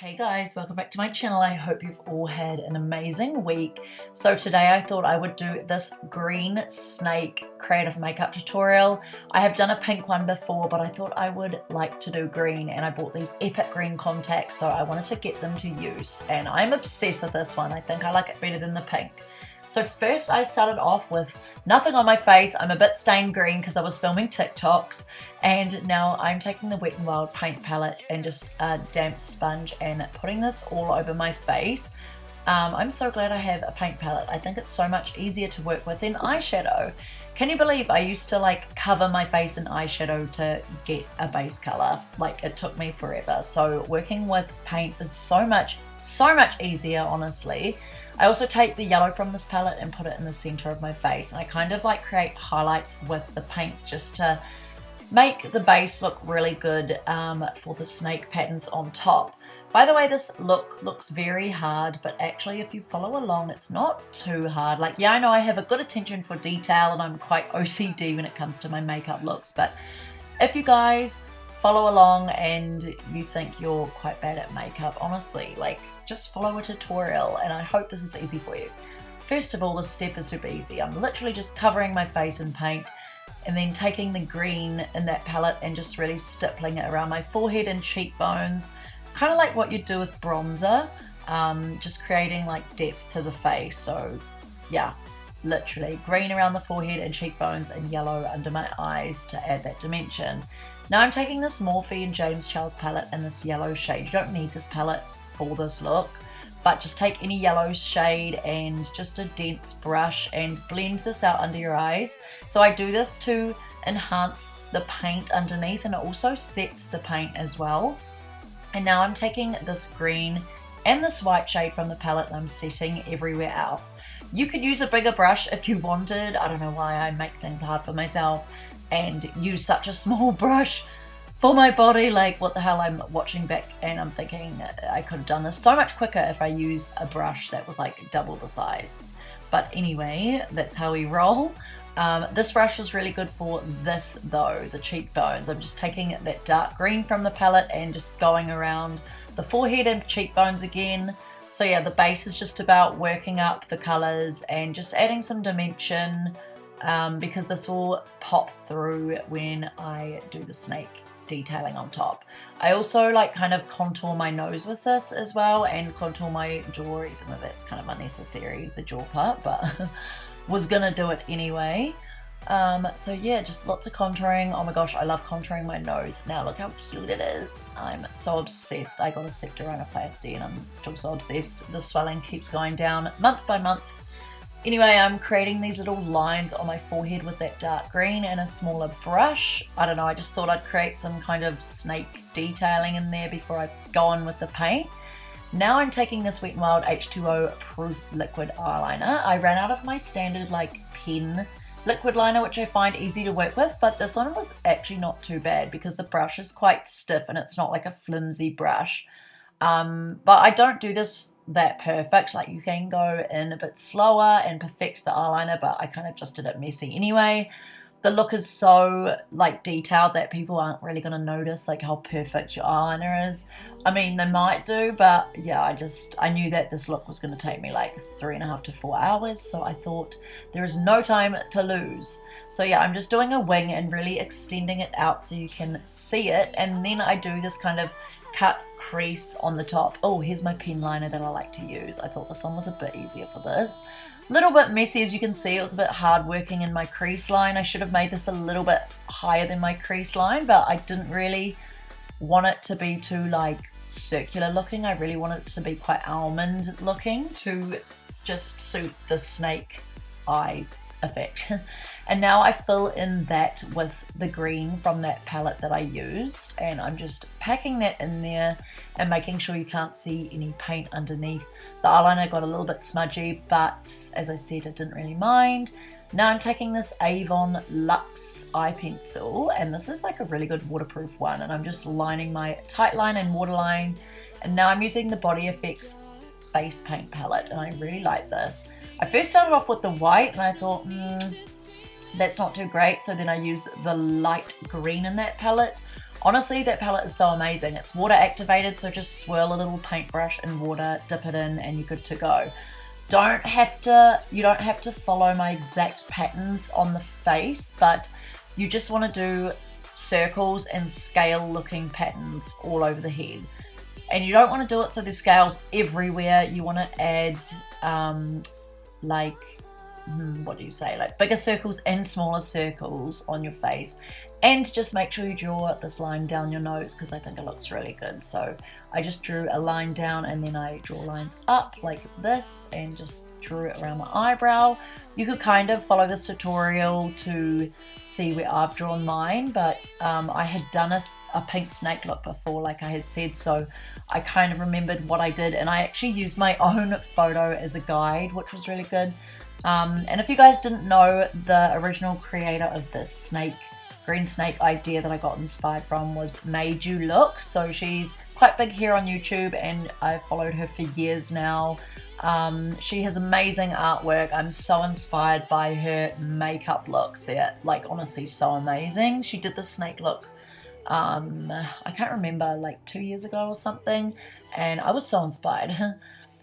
Hey guys, welcome back to my channel. I hope you've all had an amazing week. So today I thought I would do this green snake creative makeup tutorial. I have done a pink one before, but I thought I would like to do green, and I bought these epic green contacts, so I wanted to get them to use, and I'm obsessed with this one. I think I like it better than the pink. So first I started off with nothing on my face. I'm a bit stained green because I was filming TikToks, and now I'm taking the Wet n Wild paint palette and just a damp sponge and putting this all over my face. I'm so glad I have a paint palette. I think it's so much easier to work with than eyeshadow. Can you believe I used to like cover my face in eyeshadow to get a base color? Like, it took me forever. So working with paint is so much easier, honestly. I also take the yellow from this palette and put it in the center of my face, and I kind of like create highlights with the paint just to make the base look really good for the snake patterns on top. By the way, this look looks very hard, but actually if you follow along, it's not too hard. Like, yeah, I know I have a good attention for detail and I'm quite OCD when it comes to my makeup looks, but if you guys follow along and you think you're quite bad at makeup, honestly, like, just follow a tutorial, and I hope this is easy for you. First of all, this step is super easy. I'm literally just covering my face in paint and then taking the green in that palette and just really stippling it around my forehead and cheekbones, kind of like what you do with bronzer, just creating like depth to the face. So yeah, literally green around the forehead and cheekbones and yellow under my eyes to add that dimension. Now I'm taking this Morphe X James palette in this yellow shade. You don't need this palette for this look, but just take any yellow shade and just a dense brush and blend this out under your eyes. So I do this to enhance the paint underneath, and it also sets the paint as well. And now I'm taking this green and this white shade from the palette and I'm setting everywhere else. You could use a bigger brush if you wanted. I don't know why I make things hard for myself and use such a small brush for my body. Like, what the hell, I'm watching back and I'm thinking I could have done this so much quicker if I used a brush that was like double the size. But anyway, that's how we roll. This brush was really good for this though, the cheekbones. I'm just taking that dark green from the palette and just going around the forehead and cheekbones again. So yeah, the base is just about working up the colors and just adding some dimension, because this will pop through when I do the snake detailing on top. I also like kind of contour my nose with this as well, and contour my jaw, even though that's kind of unnecessary, the jaw part, but was gonna do it anyway. So yeah, just lots of contouring. Oh my gosh, I love contouring my nose. Now look how cute it is. I'm so obsessed. I got a septorinoplasty and I'm still so obsessed. The swelling keeps going down month by month. Anyway, I'm creating these little lines on my forehead with that dark green and a smaller brush. I don't know, I just thought I'd create some kind of snake detailing in there before I go on with the paint. Now I'm taking this Wet n Wild H2O proof liquid eyeliner. I ran out of my standard like pen liquid liner, which I find easy to work with, but this one was actually not too bad because the brush is quite stiff and it's not like a flimsy brush. But I don't do this that perfect. Like, you can go in a bit slower and perfect the eyeliner, but I kind of just did it messy anyway. The look is so like detailed that people aren't really going to notice like how perfect your eyeliner is. I mean, they might do, but yeah, I knew that this look was going to take me like 3.5 to 4 hours, so I thought there is no time to lose. So yeah, I'm just doing a wing and really extending it out so you can see it, and then I do this kind of cut crease on the top. Oh, here's my pen liner that I like to use. I thought this one was a bit easier for this. Little bit messy, as you can see. It was a bit hard working in my crease line. I should have made this a little bit higher than my crease line, but I didn't really want it to be too like circular looking. I really wanted it to be quite almond looking to just suit the snake eye effect. And now I fill in that with the green from that palette that I used, and I'm just packing that in there and making sure you can't see any paint underneath. The eyeliner got a little bit smudgy, but as I said, I didn't really mind. Now I'm taking this Avon Luxe eye pencil, and this is like a really good waterproof one, and I'm just lining my tight line and waterline. And now I'm using the Body Effects face paint palette, and I really like this. I first started off with the white and I thought, that's not too great, so then I used the light green in that palette, Honestly, that palette is so amazing. It's water activated, so just swirl a little paintbrush in water, dip it in, and you're good to go. You don't have to follow my exact patterns on the face, but you just want to do circles and scale looking patterns all over the head. And you don't want to do it so there's scales everywhere. You want to add like bigger circles and smaller circles on your face. And just make sure you draw this line down your nose, because I think it looks really good. So I just drew a line down, and then I draw lines up like this and just drew it around my eyebrow. You could kind of follow this tutorial to see where I've drawn mine, but I had done a pink snake look before, like I had said, so I kind of remembered what I did, and I actually used my own photo as a guide, which was really good. And if you guys didn't know, the original creator of this green snake idea that I got inspired from was Made You Look. So she's quite big here on YouTube, and I've followed her for years now. She has amazing artwork. I'm so inspired by her makeup looks. They're like honestly so amazing. She did the snake look I can't remember, like 2 years ago or something, and I was so inspired.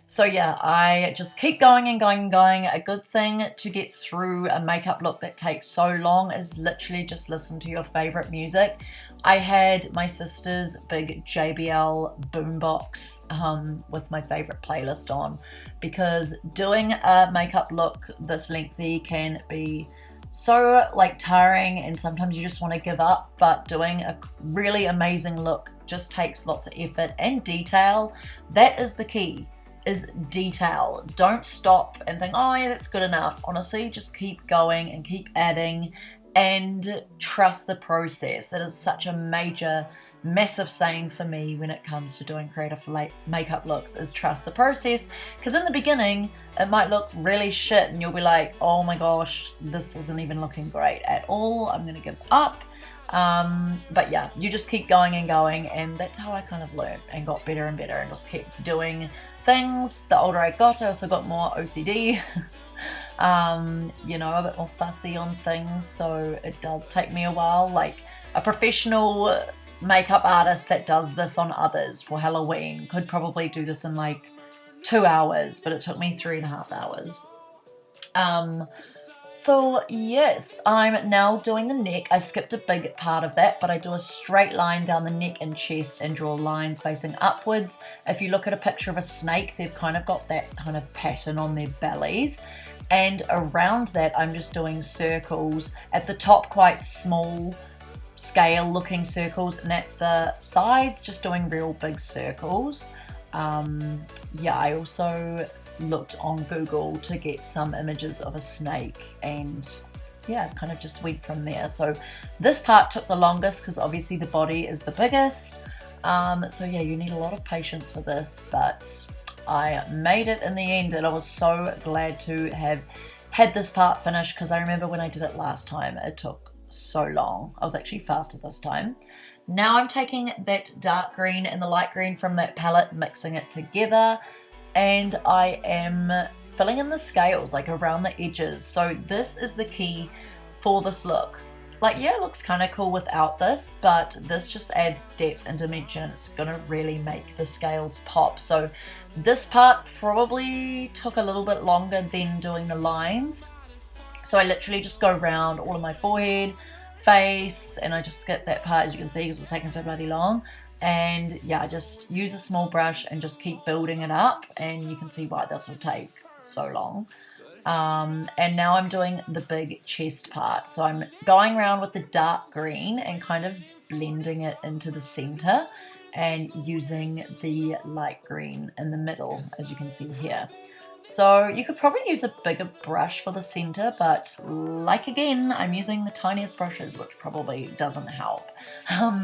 So yeah, I just keep going and going and going. A good thing to get through a makeup look that takes so long is literally just listen to your favorite music. I had my sister's big JBL boombox with my favorite playlist on, because doing a makeup look this lengthy can be so like tiring, and sometimes you just want to give up. But doing a really amazing look just takes lots of effort and detail. That is the key, is detail. Don't stop and think, oh yeah, that's good enough. Honestly, just keep going and keep adding and trust the process. That is such a major, massive saying for me when it comes to doing creative makeup looks, is trust the process. Because in the beginning, it might look really shit and you'll be like, oh my gosh, this isn't even looking great at all. I'm gonna give up. But yeah, you just keep going and going, and that's how I kind of learned and got better and better, and just keep doing things. The older I got, I also got more OCD, you know, a bit more fussy on things, so it does take me a while. Like a professional makeup artist that does this on others for Halloween could probably do this in like 2 hours, but it took me 3.5 hours. So yes, I'm now doing the neck. I skipped a big part of that, but I do a straight line down the neck and chest and draw lines facing upwards. If you look at a picture of a snake, they've kind of got that kind of pattern on their bellies. And around that, I'm just doing circles. At the top, quite small scale looking circles, and at the sides, just doing real big circles. Yeah, I also looked on Google to get some images of a snake, and yeah, kind of just went from there. So this part took the longest because obviously the body is the biggest. So yeah, you need a lot of patience for this, but I made it in the end, and I was so glad to have had this part finished, because I remember when I did it last time, it took so long. I was actually faster this time. Now I'm taking that dark green and the light green from that palette, mixing it together, and I am filling in the scales like around the edges. So this is the key for this look. Like, yeah, it looks kind of cool without this, but this just adds depth and dimension. It's gonna really make the scales pop. So this part probably took a little bit longer than doing the lines. So I literally just go around all of my forehead, face, and I just skip that part, as you can see, because it was taking so bloody long. And yeah, I just use a small brush and just keep building it up, and you can see why this will take so long. And now I'm doing the big chest part. So I'm going around with the dark green and kind of blending it into the center, and using the light green in the middle, as you can see here. So you could probably use a bigger brush for the center, but like again, I'm using the tiniest brushes, which probably doesn't help,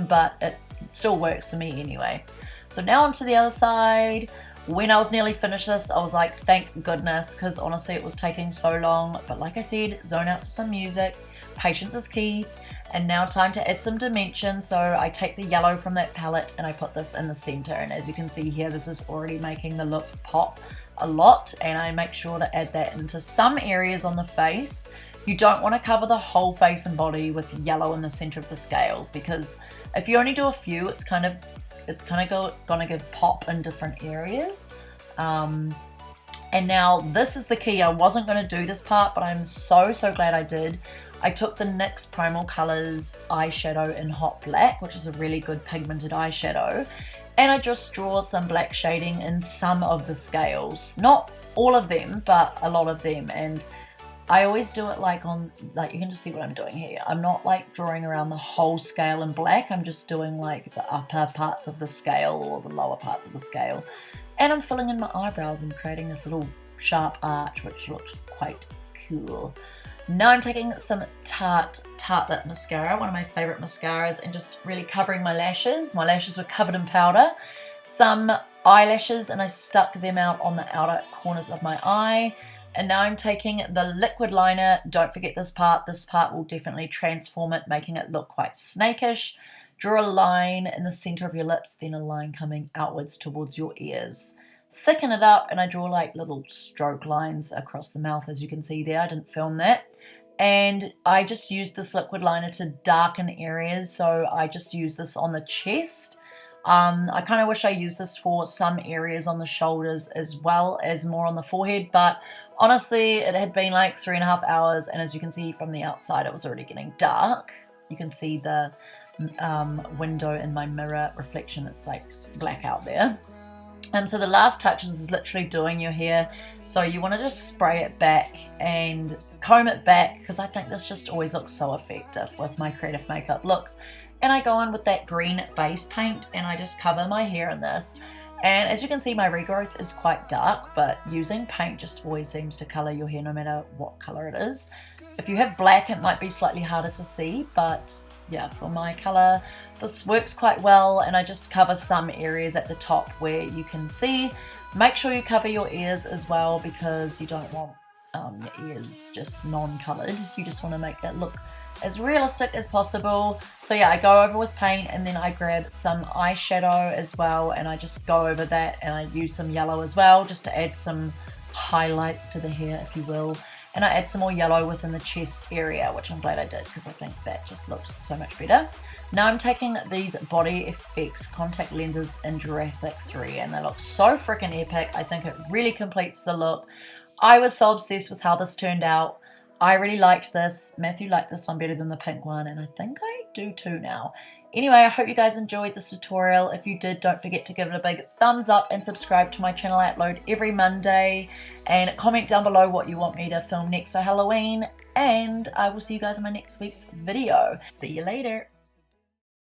but it still works for me anyway. So now onto the other side. When I was nearly finished this, I was like, thank goodness, because honestly it was taking so long. But like I said, zone out to some music, patience is key. And now time to add some dimension. So I take the yellow from that palette and I put this in the center, and as you can see here, this is already making the look pop a lot, and I make sure to add that into some areas on the face You don't want to cover the whole face and body with yellow in the center of the scales, because if you only do a few, it's kind of gonna give pop in different areas. And now this is the key. I wasn't going to do this part, but I'm so glad I did. I took the NYX Primal Colors eyeshadow in Hot Black, which is a really good pigmented eyeshadow, and I just draw some black shading in some of the scales. Not all of them, but a lot of them. And I always do it like you can just see what I'm doing here. I'm not like drawing around the whole scale in black. I'm just doing like the upper parts of the scale or the lower parts of the scale. And I'm filling in my eyebrows and creating this little sharp arch, which looks quite cool. Now I'm taking some tartelette mascara, one of my favorite mascaras, and just really covering my lashes. My lashes were covered in powder. Some eyelashes, and I stuck them out on the outer corners of my eye. And now I'm taking the liquid liner. Don't forget this part. This part will definitely transform it, making it look quite snakish. Draw a line in the center of your lips, then a line coming outwards towards your ears. Thicken it up, and I draw like little stroke lines across the mouth, as you can see there. I didn't film that. And I just used this liquid liner to darken areas, so I just used this on the chest. I kind of wish I used this for some areas on the shoulders as well as more on the forehead, but honestly, it had been like 3.5 hours, and as you can see from the outside, it was already getting dark. You can see the window in my mirror reflection. It's like black out there. So the last touches is literally doing your hair, so you want to just spray it back and comb it back, because I think this just always looks so effective with my creative makeup looks. And I go in with that green base paint, and I just cover my hair in this. And as you can see, my regrowth is quite dark, but using paint just always seems to color your hair no matter what color it is. If you have black, it might be slightly harder to see, but yeah, for my color, this works quite well. And I just cover some areas at the top where you can see. Make sure you cover your ears as well, because you don't want your ears just non-colored. You just want to make it look as realistic as possible. So yeah, I go over with paint, and then I grab some eyeshadow as well, and I just go over that, and I use some yellow as well, just to add some highlights to the hair, if you will. And I add some more yellow within the chest area, which I'm glad I did, because I think that just looks so much better. Now I'm taking these Body FX contact lenses in Jurassic 3, and they look so freaking epic. I think it really completes the look. I was so obsessed with how this turned out. I really liked this. Matthew liked this one better than the pink one, and I think I do too now. Anyway, I hope you guys enjoyed this tutorial. If you did, don't forget to give it a big thumbs up and subscribe to my channel. I upload every Monday. And comment down below what you want me to film next for Halloween. And I will see you guys in my next week's video. See you later.